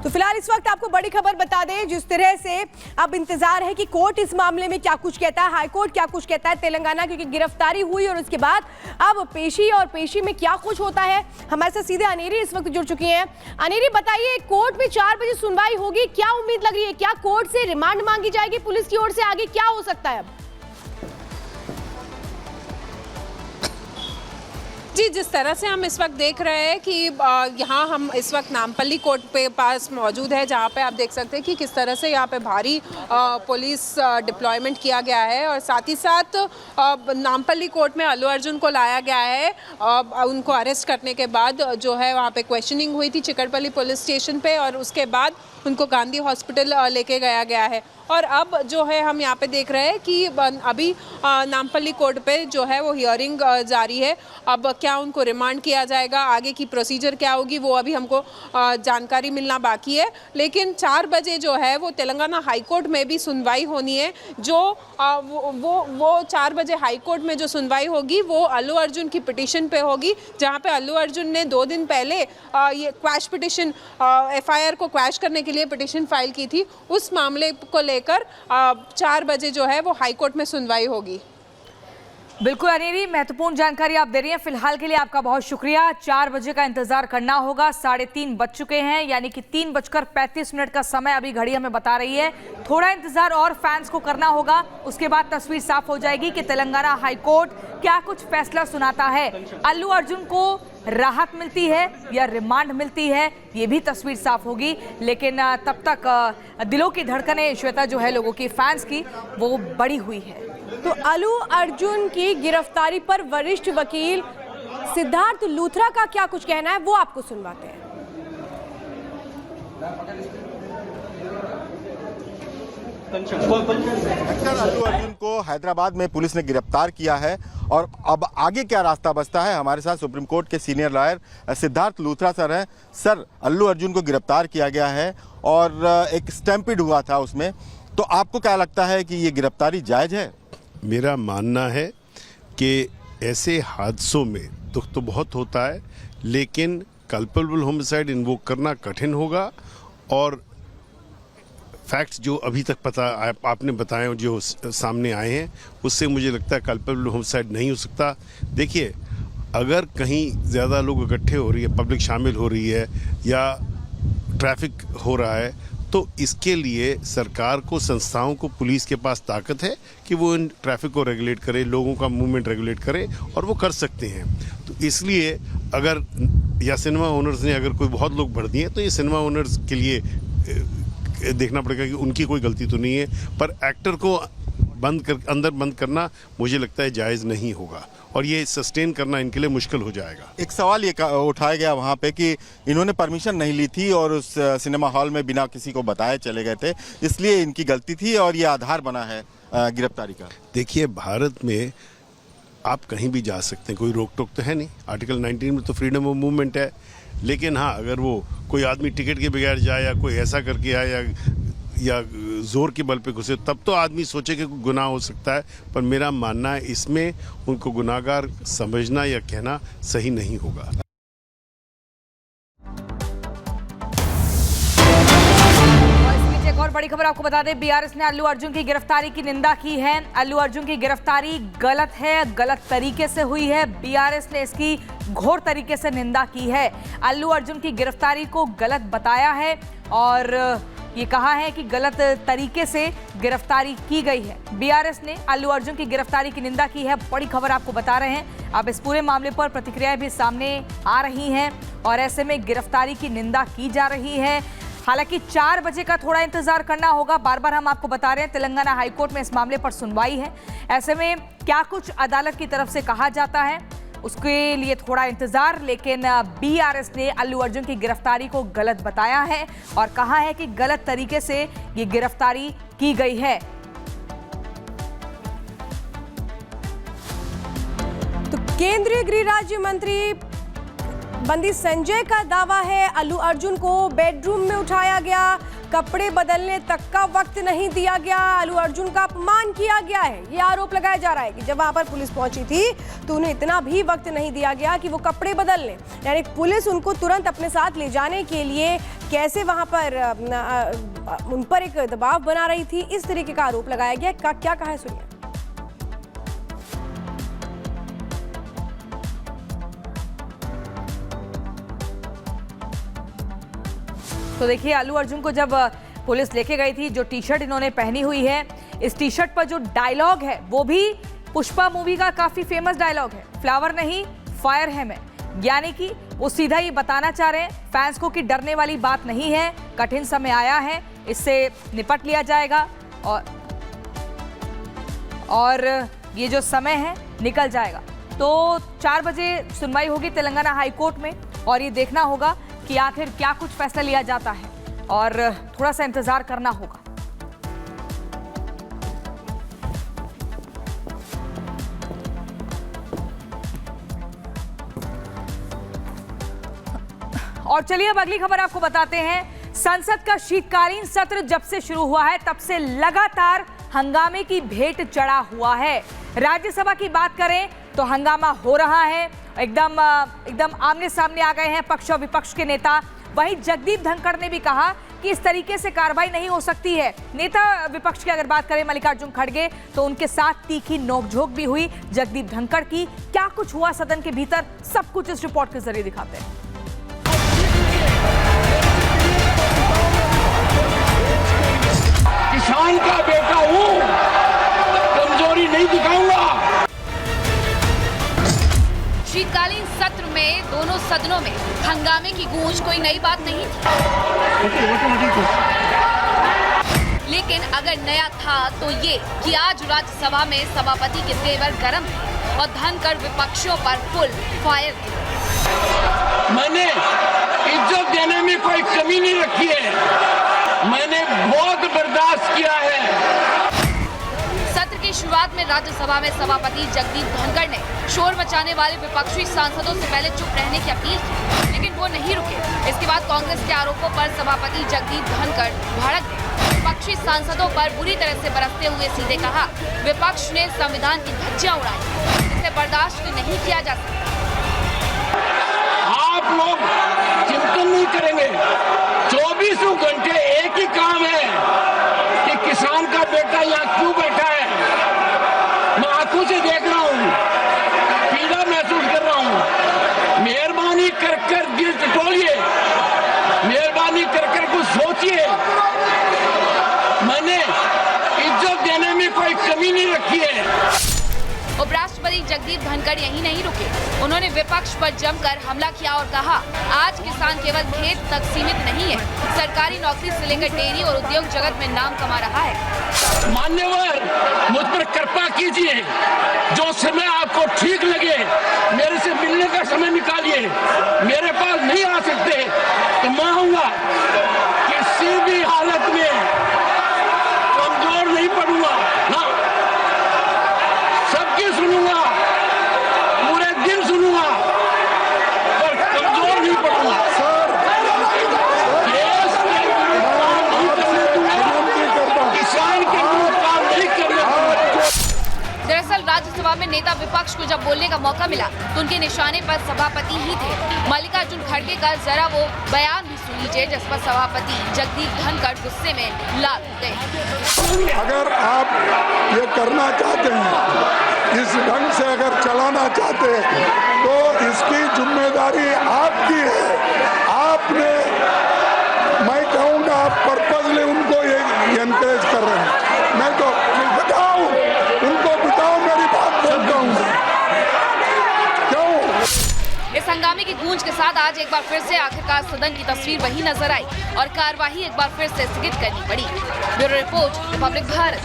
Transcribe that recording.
तो फिलहाल इस वक्त आपको बड़ी खबर बता दें, जिस तरह से अब इंतजार है कि कोर्ट इस मामले में क्या कुछ कहता है, हाई कोर्ट क्या कुछ कहता है तेलंगाना, क्योंकि गिरफ्तारी हुई और उसके बाद अब पेशी, और पेशी में क्या कुछ होता है। हमारे साथ सीधे अनेरी इस वक्त जुड़ चुकी हैं। अनेरी, बताइए, कोर्ट में 4 बजे सुनवाई होगी, क्या उम्मीद लग रही है? क्या कोर्ट से रिमांड मांगी जाएगी पुलिस की ओर से? आगे क्या हो सकता है अब? जी, जिस तरह से हम इस वक्त देख रहे हैं कि यहाँ हम इस वक्त नामपल्ली कोर्ट पे पास मौजूद है, जहाँ पे आप देख सकते हैं कि किस तरह से यहाँ पे भारी पुलिस डिप्लॉयमेंट किया गया है, और साथ ही साथ नामपल्ली कोर्ट में अल्लू अर्जुन को लाया गया है। उनको अरेस्ट करने के बाद जो है वहाँ पे क्वेश्चनिंग हुई थी चिकटपल्ली पुलिस स्टेशन पे, और उसके बाद उनको गांधी हॉस्पिटल लेके गया है। और अब जो है हम यहाँ पे देख रहे हैं कि अभी नामपल्ली कोर्ट पे जो है वो हियरिंग जारी है। अब क्या उनको रिमांड किया जाएगा, आगे की प्रोसीजर क्या होगी, वो अभी हमको जानकारी मिलना बाकी है। लेकिन 4 बजे जो है वो तेलंगाना हाई कोर्ट में भी सुनवाई होनी है। जो वो 4 बजे हाई कोर्ट में जो सुनवाई होगी वो अल्लू अर्जुन की पिटीशन पे होगी, जहाँ पे अल्लू अर्जुन ने 2 दिन पहले ये क्वैश पिटीशन FIR को क्वैश करने के लिए पिटीशन फाइल की थी। उस मामले को लेकर 4 बजे जो है वो हाई कोर्ट में सुनवाई होगी। बिल्कुल अनेरी, महत्वपूर्ण जानकारी आप दे रही हैं। फिलहाल के लिए आपका बहुत शुक्रिया। 4 बजे का इंतजार करना होगा। 3:30 बज चुके हैं, यानी कि 3:35 का समय अभी घड़ी हमें बता रही है। थोड़ा इंतजार और फैंस को करना होगा, उसके बाद तस्वीर साफ हो जाएगी कि तेलंगाना हाई कोर्ट क्या कुछ फैसला सुनाता है। अल्लू अर्जुन को राहत मिलती है या रिमांड मिलती है, ये भी तस्वीर साफ होगी। लेकिन तब तक दिलों की धड़कनें श्वेता जो है लोगों की, फैंस की, वो बढ़ी हुई है। तो अल्लू अर्जुन की गिरफ्तारी पर वरिष्ठ वकील सिद्धार्थ लूथरा का क्या कुछ कहना है, वो आपको सुनवाते हैं। अल्लू अर्जुन को हैदराबाद में पुलिस ने गिरफ्तार किया है, और अब आगे क्या रास्ता बचता है, हमारे साथ सुप्रीम कोर्ट के senior lawyer Siddharth Luthra sir हैं। सर, अल्लू अर्जुन को गिरफ्तार किया गया है और एक स्टैम्पिड हुआ था उसमें, तो आपको क्या लगता है कि ये गिरफ्तारी जायज है? मेरा मानना है कि ऐसे हादसों में दुख तो बहुत होता है, लेकिन कल्पेबल होमिसाइड इन्वोक करना कठिन होगा, और फैक्ट्स जो अभी तक पता आपने बताए, जो सामने आए हैं, उससे मुझे लगता है कल्पेबल होमिसाइड नहीं हो सकता। देखिए, अगर कहीं ज़्यादा लोग इकट्ठे हो रही है, पब्लिक शामिल हो रही है, या ट्रैफिक हो रहा है, तो इसके लिए सरकार को, संस्थाओं को, पुलिस के पास ताकत है कि वो इन ट्रैफिक को रेगुलेट करे, लोगों का मूवमेंट रेगुलेट करे, और वो कर सकते हैं। तो इसलिए अगर या सिनेमा ओनर्स ने अगर कोई बहुत लोग भर दिए, तो ये सिनेमा ओनर्स के लिए देखना पड़ेगा कि उनकी कोई गलती तो नहीं है, पर एक्टर को अंदर बंद करना मुझे लगता है जायज़ नहीं होगा, और ये सस्टेन करना इनके लिए मुश्किल हो जाएगा। एक सवाल ये उठाया गया वहाँ पे कि इन्होंने परमिशन नहीं ली थी और उस सिनेमा हॉल में बिना किसी को बताए चले गए थे, इसलिए इनकी गलती थी और ये आधार बना है गिरफ्तारी का। देखिए, भारत में आप कहीं भी जा सकते हैं, कोई रोक टोक तो है नहीं। आर्टिकल 19 में तो फ्रीडम ऑफ मूवमेंट है। लेकिन हाँ, अगर वो कोई आदमी टिकट के बगैर जाए, या कोई ऐसा करके आए, या जोर के बल पे घुसे, तब तो आदमी सोचे कि गुनाह हो सकता है। पर मेरा मानना है इसमें उनको गुनाहगार समझना या कहना सही नहीं होगा। एक और बड़ी खबर आपको बता दें, BRS ने अल्लू अर्जुन की गिरफ्तारी की निंदा की है। अल्लू अर्जुन की गिरफ्तारी गलत है, गलत तरीके से हुई है। BRS ने इसकी घोर तरीके से निंदा की है। अल्लू अर्जुन की गिरफ्तारी को गलत बताया है, और ये कहा है कि गलत तरीके से गिरफ्तारी की गई है। BRS ने अल्लू अर्जुन की गिरफ्तारी की निंदा की है। बड़ी खबर आपको बता रहे हैं। अब इस पूरे मामले पर प्रतिक्रियाएं भी सामने आ रही हैं, और ऐसे में गिरफ्तारी की निंदा की जा रही है। हालांकि 4 बजे का थोड़ा इंतजार करना होगा। बार बार हम आपको बता रहे हैं, तेलंगाना हाईकोर्ट में इस मामले पर सुनवाई है। ऐसे में क्या कुछ अदालत की तरफ से कहा जाता है, उसके लिए थोड़ा इंतजार। लेकिन BRS ने अल्लू अर्जुन की गिरफ्तारी को गलत बताया है, और कहा है कि गलत तरीके से ये गिरफ्तारी की गई है। तो केंद्रीय गृह राज्य मंत्री बंदी संजय का दावा है, अल्लू अर्जुन को बेडरूम में उठाया गया, कपड़े बदलने तक का वक्त नहीं दिया गया, अल्लू अर्जुन का अपमान किया गया है। ये आरोप लगाया जा रहा है कि जब वहां पर पुलिस पहुंची थी तो उन्हें इतना भी वक्त नहीं दिया गया कि वो कपड़े बदल लें। यानी पुलिस उनको तुरंत अपने साथ ले जाने के लिए कैसे वहां पर उन पर एक दबाव बना रही थी, इस तरीके का आरोप लगाया गया। क्या कहा है सुनिए। तो देखिए, अल्लू अर्जुन को जब पुलिस लेके गई थी, जो टी शर्ट इन्होंने पहनी हुई है, इस टी शर्ट पर जो डायलॉग है वो भी पुष्पा मूवी का काफी फेमस डायलॉग है, फ्लावर नहीं फायर है मैं। यानी कि वो सीधा ये बताना चाह रहे हैं फैंस को कि डरने वाली बात नहीं है, कठिन समय आया है, इससे निपट लिया जाएगा और ये जो समय है निकल जाएगा। तो 4 बजे सुनवाई होगी तेलंगाना हाई कोर्ट में और ये देखना होगा कि आखिर क्या कुछ फैसला लिया जाता है और थोड़ा सा इंतजार करना होगा। और चलिए अब अगली खबर आपको बताते हैं। संसद का शीतकालीन सत्र जब से शुरू हुआ है तब से लगातार हंगामे की भेंट चढ़ा हुआ है। राज्यसभा की बात करें तो हंगामा हो रहा है, एकदम आमने सामने आ गए हैं पक्ष और विपक्ष के नेता। वहीं जगदीप धनखड़ ने भी कहा कि इस तरीके से कार्रवाई नहीं हो सकती है। नेता विपक्ष की अगर बात करें मल्लिकार्जुन खड़गे, तो उनके साथ तीखी नोकझोंक भी हुई जगदीप धनखड़ की। क्या कुछ हुआ सदन के भीतर, सब कुछ इस रिपोर्ट के जरिए दिखाते हैं। किसान का बेटा हूं, कमजोरी नहीं दिखाऊंगा। शीतकालीन सत्र में दोनों सदनों में हंगामे की गूंज कोई नई बात नहीं थी, लेकिन अगर नया था तो ये कि आज राज्यसभा में सभापति के तेवर गर्म थे और धनखड़ विपक्षियों पर फुल फायर थे। मैंने इज्जत देने में कोई कमी नहीं रखी है, मैंने बहुत बर्दाश्त किया है। सत्र की शुरुआत में राज्यसभा में सभापति जगदीप धनखड़ ने शोर मचाने वाले विपक्षी सांसदों से पहले चुप रहने की अपील की, लेकिन वो नहीं रुके। इसके बाद कांग्रेस के आरोपों पर सभापति जगदीप धनखड़ भड़क गए। विपक्षी सांसदों पर बुरी तरह से बरसते हुए सीधे कहा, विपक्ष ने संविधान की धज्जियां उड़ाई, इसे बर्दाश्त नहीं किया जा सकता। आप लोग चिंतन नहीं करेंगे, 24 घंटे एक ही काम है कि किसान का बेटा यहाँ क्यों बैठा है। मैं आंखों से देख रहा हूँ, पीड़ा महसूस कर रहा हूँ। मेहरबानी कर दिल टटोलिए, मेहरबानी कर कुछ सोचिए। मैंने इज्जत देने में कोई कमी नहीं रखी है। उपराष्ट्रपति जगदीप धनखड़ यहीं नहीं रुके, उन्होंने विपक्ष पर जमकर हमला किया और कहा, आज किसान केवल खेत तक सीमित नहीं है, सरकारी नौकरी से लेकर डेयरी और उद्योग जगत में नाम कमा रहा है। मान्यवर, मुझ पर कृपा कीजिए, जो समय आपको ठीक लगे मेरे से मिलने का समय निकालिए। मेरे पास नहीं आ सकते तो मैं आऊंगा, किसी भी हालत में कमजोर नहीं पड़ूंगा, हाँ सबकी सुनूंगा, पूरे दिन सुनूंगा, पर कमजोर नहीं पड़ूंगा। देश के विरुद्ध काम नहीं करने दूंगा, किसान के विरुद्ध काम नहीं करने दूंगा। दरअसल राज्यसभा में नेता विपक्ष को जब बोलने का मौका मिला तो उनके निशाने पर सभापति ही थे। मल्लिकार्जुन खड़गे का जरा वो बयान भी सुन लीजिए, जिस पर सभापति जगदीप धनखड़ गुस्से में लाल हो गए। अगर आप ये करना चाहते हैं, इस ढंग से अगर चलाना चाहते हैं, तो इसकी जिम्मेदारी आपकी है। आपने, मैं कहूँगा, आप पर्पजली उनको ये एनकरेज कर रहे हैं। मैं तो बताऊँ उनको, बताओ मेरी बात बोलता हूँ क्यों। इस हंगामे की गूंज के साथ आज एक बार फिर से आखिरकार सदन की तस्वीर वही नजर आई और कार्यवाही एक बार फिर से स्थगित करनी पड़ी। Bureau report, Republic Bharat.